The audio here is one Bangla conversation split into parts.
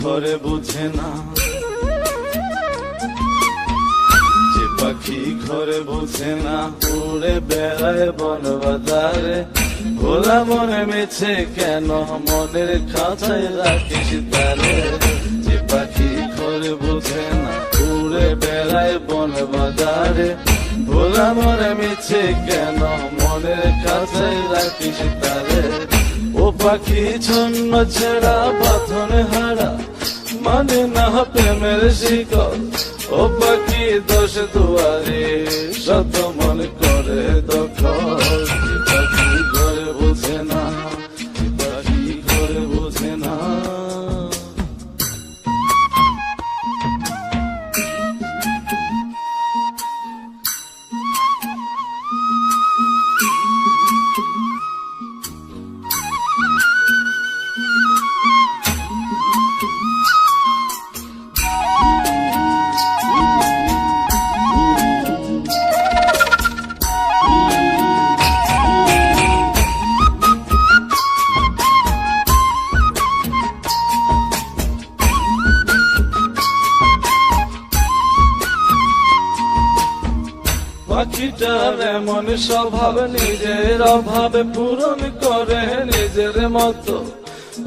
ঘরে বুঝে না, যে পাখি ঘরে বুঝে না, উড়ে বেড়ায় বন বাজারে। ভোলা মনে মেছে কেন মনের খাঁচায় রাখিস তারে। যে পাখি ঘরে বুঝে না, উড়ে বেড়ায় বন বাজারে। ভোলা মনে মেছে কেন মনের খাঁচায় রাখিস তারে। ও পাখি ছন্ন ছেড়া বাঁধনে হারা, মানে না প্রেমের শিকল। ও পাখি দোষ দুয়ারে, শত মন করে দখল। যে পাখি ঘরে বুঝে না, যে পাখি ঘরে বুঝে না। পাখিটার এমন স্বভাব, নিজের অভাবে পূরণ করে নিজের মতো।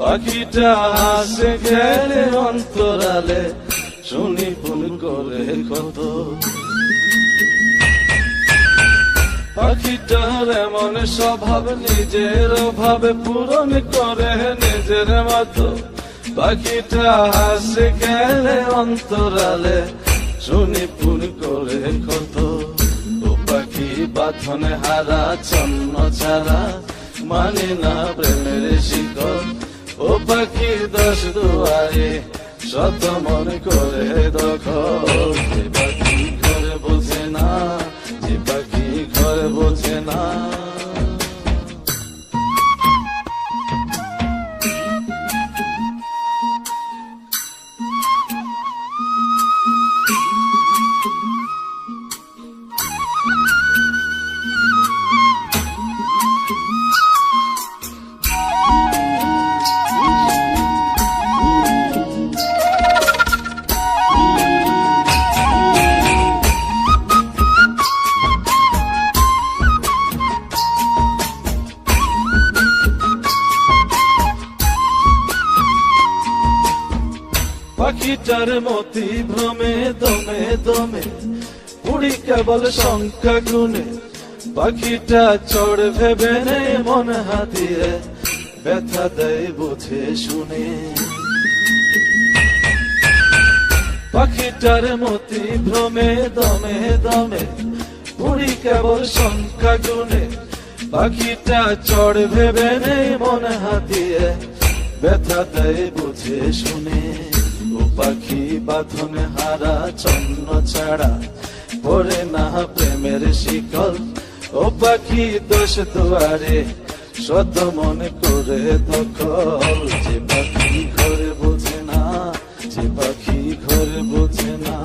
পাখিটা হাসে গেলে অন্তরালে, শুনি ফোন করে কত। পাখিটার এমন স্বভাব, নিজের অভাবে পূরণ করে নিজের মতো। পাখিটা হাসে গেলে অন্তরালে, শুনি ফোন করে কত। পাখি বাঁধনে হারা, ছন্ন ছাড়া, মানে না প্রেমের শিকল। ও পাখি দোষ দুয়ারে, শত মন করে দখল। যে পাখি ঘরে বোঝে না, যে পাখি ঘরে বোঝে না। পাখিটার মতি ভ্রমে দমে দমে, উড়ি কেবল সংখ্যা গুনে। পাখিটা চড় ভেবে নেই মন হাতিয়ে, ব্যথা দেয় বুঝে শুনে। পাখিটার মতি ভ্রমে দমে দমে, উড়ি কেবল সংখ্যা গুনে। পাখিটা চড় ভেবে নেই মন হাতিয়ে, ব্যথা দেয় বুঝে শুনে। ও পাখি বাঁধনে হারা, ছন্ন ছাড়া, পড়ে না প্রেমের শিকল। ও পাখি দোষ দুয়ারে, শত মন করে দখল। যে পাখি ঘরে বোঝে না, যে পাখি ঘরে বোঝে না।